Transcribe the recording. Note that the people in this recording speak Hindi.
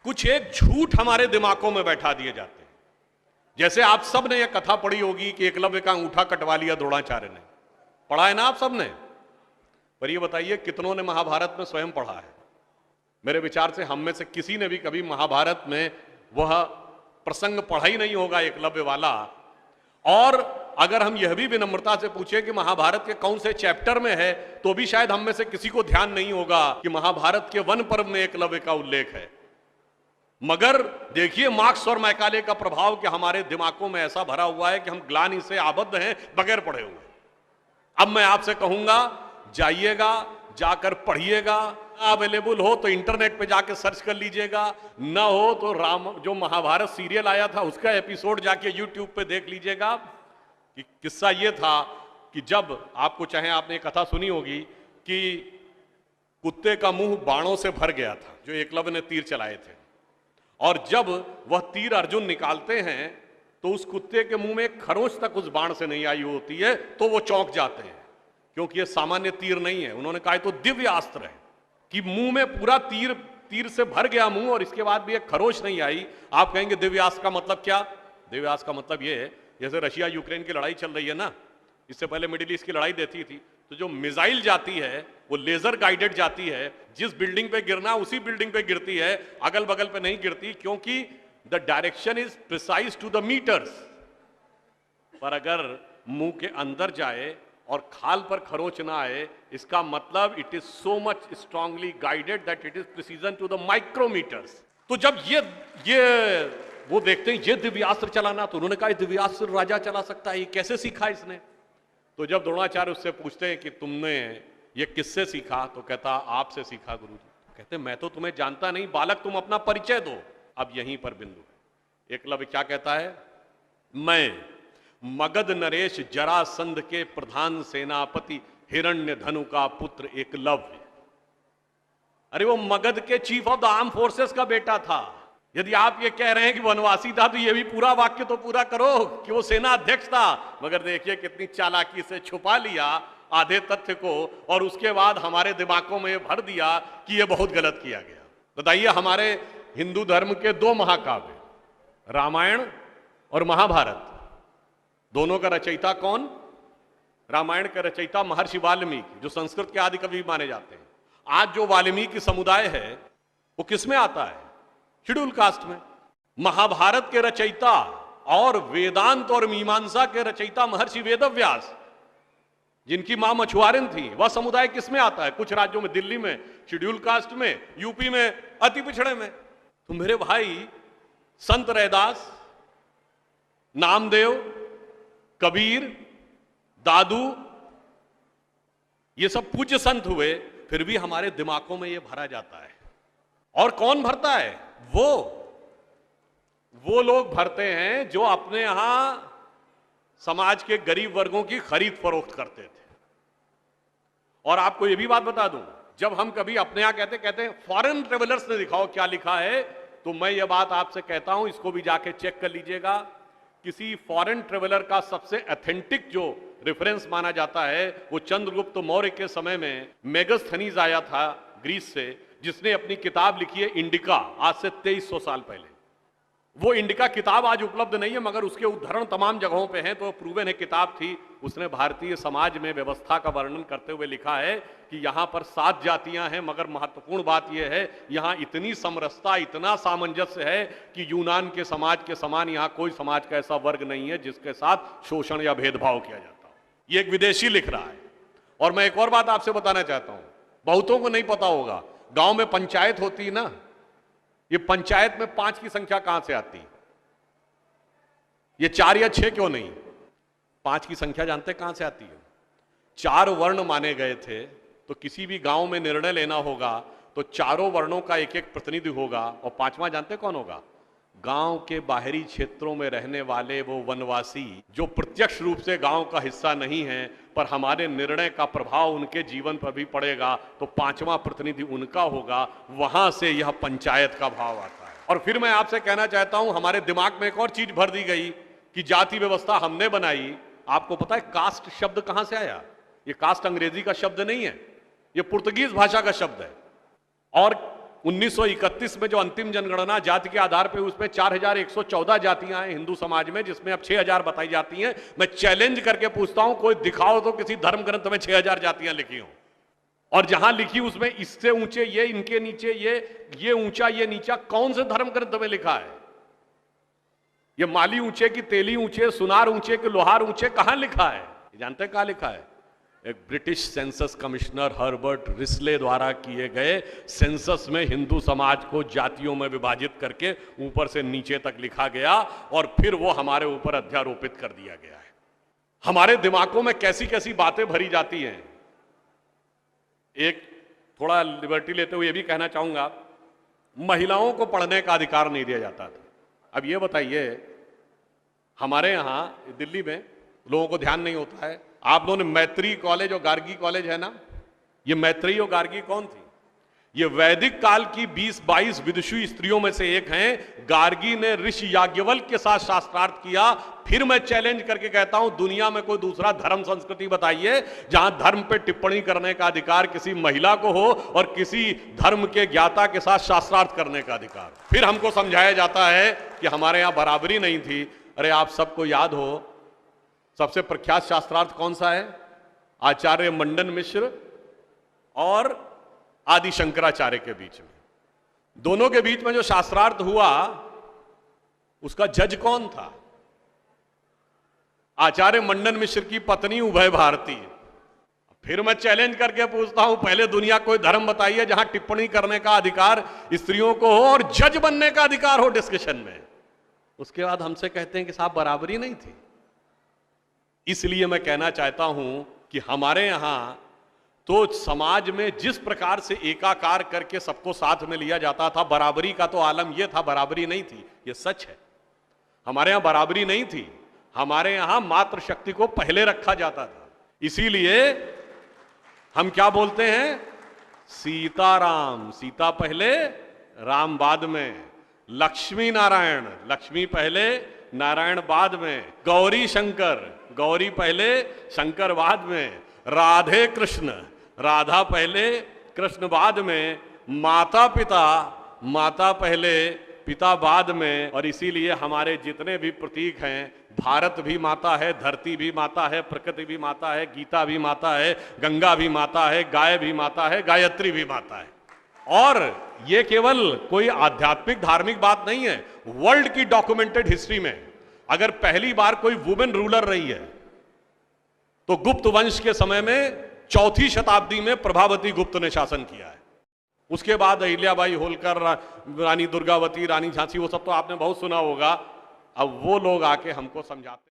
कुछ एक झूठ हमारे दिमागों में बैठा दिए जाते हैं। जैसे आप सब ने यह कथा पढ़ी होगी कि एकलव्य का अंगूठा कटवा लिया द्रोणाचार्य ने, पढ़ा है ना आप सब ने? पर ये बताइए कितनों ने महाभारत में स्वयं पढ़ा है? मेरे विचार से हम में से किसी ने भी कभी महाभारत में वह प्रसंग पढ़ा ही नहीं होगा एकलव्य वाला। और अगर हम यह भी विनम्रता से पूछें कि महाभारत के कौन से चैप्टर में है, तो भी शायद हम में से किसी को ध्यान नहीं होगा कि महाभारत के वन पर्व में एकलव्य का उल्लेख है। मगर देखिए मार्क्स और मैकाले का प्रभाव कि हमारे दिमागों में ऐसा भरा हुआ है कि हम ग्लानि से आबद्ध हैं बगैर पढ़े हुए। अब मैं आपसे कहूंगा, जाइएगा, जाकर पढ़िएगा। अवेलेबल हो तो इंटरनेट पे जाके सर्च कर लीजिएगा, ना हो तो जो महाभारत सीरियल आया था उसका एपिसोड जाके यूट्यूब पे देख लीजिएगा। कि किस्सा ये था कि जब आपको, चाहे आपने कथा सुनी होगी कि कुत्ते का मुंह बाणों से भर गया था, जो एकलव्य ने तीर चलाए थे, और जब वह तीर अर्जुन निकालते हैं तो उस कुत्ते के मुंह में एक खरोंच तक उस बाण से नहीं आई होती है, तो वो चौंक जाते हैं क्योंकि ये सामान्य तीर नहीं है। उन्होंने कहा तो दिव्य अस्त्र है कि मुंह में पूरा तीर से भर गया मुंह और इसके बाद भी एक खरोंच नहीं आई। आप कहेंगे दिव्यास्त्र का मतलब क्या? दिव्यास्त्र का मतलब ये है, जैसे रशिया यूक्रेन की लड़ाई चल रही है ना, इससे पहले मिडिल ईस्ट की लड़ाई देती थी, तो जो मिसाइल जाती है वो लेजर गाइडेड जाती है, जिस बिल्डिंग पे गिरना उसी बिल्डिंग पे गिरती है, अगल बगल पे नहीं गिरती, क्योंकि the direction is precise to the metres. पर अगर मुंह के अंदर जाए और खाल पर खरोंच ना आए, इसका मतलब it is so much strongly guided that it is precision to the micrometres. तो जब ये वो देखते हैं ये दिव्यास्त्र चलाना, तो उन्होंने कहा दिव्यास्त्र राजा चला सकता है, ये कैसे सीखा इसने? तो जब द्रोणाचार्य उससे पूछते हैं कि तुमने ये किससे सीखा, तो कहता आपसे सीखा गुरुजी। कहते मैं तो तुम्हें जानता नहीं बालक, तुम अपना परिचय दो। अब यहीं पर बिंदु है। एकलव्य क्या कहता है? मैं मगध नरेश जरासंध के प्रधान सेनापति हिरण्यधनु का पुत्र एकलव्य। अरे वो मगध के chief of the arm forces का बेटा था। यदि आप ये कह रहे हैं कि वनवासी था, तो ये भी पूरा वाक्य तो पूरा करो कि वो सेना अध्यक्ष था। मगर देखिए कितनी चालाकी से छुपा लिया आधे तथ्य को, और उसके बाद हमारे दिमागों में भर दिया कि ये बहुत गलत किया गया। बताइए, हमारे हिंदू धर्म के दो महाकाव्य, रामायण और महाभारत, दोनों का रचयिता कौन? रामायण का रचयिता महर्षि वाल्मीकि, जो संस्कृत के आदि कवि माने जाते हैं। आज जो वाल्मीकि समुदाय है वो किस में आता है? शेड्यूल कास्ट में। महाभारत के रचयिता और वेदांत और मीमांसा के रचयिता महर्षि वेदव्यास, जिनकी मां मछुआरिन थी, वह समुदाय किस में आता है? कुछ राज्यों में, दिल्ली में शेड्यूल कास्ट में, यूपी में अति पिछड़े में। तो मेरे भाई, संत रैदास, नामदेव, कबीर, दादू, ये सब पूज्य संत हुए, फिर भी हमारे दिमागों में ये भरा जाता है। और कौन भरता है? वो लोग भरते हैं जो अपने यहां समाज के गरीब वर्गों की खरीद फरोख्त करते थे। और आपको यह भी बात बता दूं, जब हम कभी अपने यहां कहते हैं फॉरेन ट्रेवलर्स ने दिखाओ क्या लिखा है, तो मैं ये बात आपसे कहता हूं, इसको भी जाके चेक कर लीजिएगा। किसी फॉरेन ट्रेवलर का सबसे ऑथेंटिक जो रेफरेंस माना जाता है, वो चंद्रगुप्त मौर्य के समय में मेगस्थनीज आया था ग्रीस से, जिसने अपनी किताब लिखी है इंडिका, आज से 2300 साल पहले। वो इंडिका किताब आज उपलब्ध नहीं है, मगर उसके उदाहरण तमाम जगहों पे हैं, तो प्रूवन है किताब थी। उसने भारतीय समाज में व्यवस्था का वर्णन करते हुए लिखा है कि यहां पर 7 जातियां हैं, मगर महत्वपूर्ण बात यह है यहां इतनी समरसता, इतना सामंजस्य है कि यूनान के समाज के समान यहां कोई समाज का ऐसा वर्ग नहीं है जिसके साथ शोषण या भेदभाव किया जाता हो। ये एक विदेशी लिख रहा है। और मैं एक और बात आपसे बताना चाहता हूं, बहुतों को नहीं पता होगा, गांव में पंचायत होती है ना, ये पंचायत में 5 की संख्या कहां से आती है? ये 4 या 6 क्यों नहीं? 5 की संख्या जानते कहां से आती है? 4 वर्ण माने गए थे, तो किसी भी गांव में निर्णय लेना होगा तो चारों वर्णों का एक एक प्रतिनिधि होगा, और 5वां जानते कौन होगा? गांव के बाहरी क्षेत्रों में रहने वाले वो वनवासी जो प्रत्यक्ष रूप से गांव का हिस्सा नहीं है, पर हमारे निर्णय का प्रभाव उनके जीवन पर भी पड़ेगा, तो 5वां प्रतिनिधि उनका होगा। वहां से यह पंचायत का भाव आता है। और फिर मैं आपसे कहना चाहता हूं, हमारे दिमाग में एक और चीज भर दी गई कि जाति व्यवस्था हमने बनाई। आपको पता है कास्ट शब्द कहां से आया? ये कास्ट अंग्रेजी का शब्द नहीं है, ये पुर्तगीज भाषा का शब्द है। और 1931 में जो अंतिम जनगणना जाति के आधार पर उसमें 4114 जातियां हैं हिंदू समाज में, जिसमें अब 6000 बताई जाती हैं। मैं चैलेंज करके पूछता हूं, कोई दिखाओ तो किसी धर्म ग्रंथ में 6000 जातियां लिखी हो, और जहां लिखी उसमें इससे ऊंचे ये, इनके नीचे ये ऊंचा ये नीचा, कौन से धर्म ग्रंथ में लिखा है? ये माली ऊंचे की तेली ऊंचे, सुनार ऊंचे कि लोहार ऊंचे, कहां लिखा है? जानते हैं कहां लिखा है? एक British census commissioner Herbert Risley द्वारा किए गए सेंसस में हिंदू समाज को जातियों में विभाजित करके ऊपर से नीचे तक लिखा गया, और फिर वो हमारे ऊपर अध्यारोपित कर दिया गया है। हमारे दिमागों में कैसी कैसी बातें भरी जाती हैं। एक थोड़ा लिबर्टी लेते हुए ये भी कहना चाहूंगा, महिलाओं को पढ़ने का अधिकार नहीं दिया जाता था। अब ये बताइए, हमारे यहां दिल्ली में लोगों को ध्यान नहीं होता है, आप लोगों ने मैत्री कॉलेज और गार्गी कॉलेज है ना, ये मैत्री और गार्गी कौन थी? ये वैदिक काल की 20-22 विदुषी स्त्रियों में से एक हैं। गार्गी ने ऋषि याज्ञवल्क्य के साथ शास्त्रार्थ किया। फिर मैं चैलेंज करके कहता हूं, दुनिया में कोई दूसरा धर्म संस्कृति बताइए जहां धर्म पे टिप्पणी करने का अधिकार किसी महिला को हो और किसी धर्म के ज्ञाता के साथ शास्त्रार्थ करने का अधिकार। फिर हमको समझाया जाता है कि हमारे यहां बराबरी नहीं थी। अरे आप सबको याद हो, सबसे प्रख्यात शास्त्रार्थ कौन सा है? आचार्य मंडन मिश्र और आदि शंकराचार्य के बीच में। दोनों के बीच में जो शास्त्रार्थ हुआ, उसका जज कौन था? आचार्य मंडन मिश्र की पत्नी उभय भारती। फिर मैं चैलेंज करके पूछता हूं, पहले दुनिया कोई धर्म बताइए जहां टिप्पणी करने का अधिकार स्त्रियों को हो और जज बनने का अधिकार हो डिस्कशन में। उसके बाद हमसे कहते हैं कि साहब बराबरी नहीं थी। इसलिए मैं कहना चाहता हूं कि हमारे यहां तो समाज में जिस प्रकार से एकाकार करके सबको साथ में लिया जाता था, बराबरी का तो आलम यह था, बराबरी नहीं थी, यह सच है। हमारे यहां बराबरी नहीं थी, हमारे यहां मातृशक्ति को पहले रखा जाता था। इसीलिए हम क्या बोलते हैं? सीताराम, सीता पहले राम बाद में। लक्ष्मी नारायण, लक्ष्मी पहले नारायण बाद में। गौरी शंकर, गौरी पहले शंकर बाद में। राधे कृष्ण, राधा पहले कृष्ण बाद में। माता पिता, माता पहले पिता बाद में। और इसीलिए हमारे जितने भी प्रतीक हैं, भारत भी माता है, धरती भी माता है, प्रकृति भी माता है, गीता भी माता है, गंगा भी माता है, गाय भी माता है, गायत्री भी माता है। और ये केवल कोई आध्यात्मिक धार्मिक बात नहीं है। वर्ल्ड की डॉक्यूमेंटेड हिस्ट्री में अगर पहली बार कोई वुमेन रूलर रही है तो गुप्त वंश के समय में 4वीं शताब्दी में प्रभावती गुप्त ने शासन किया है। उसके बाद अहिल्याबाई होलकर, रानी दुर्गावती, रानी झांसी, वो सब तो आपने बहुत सुना होगा। अब वो लोग आके हमको समझाते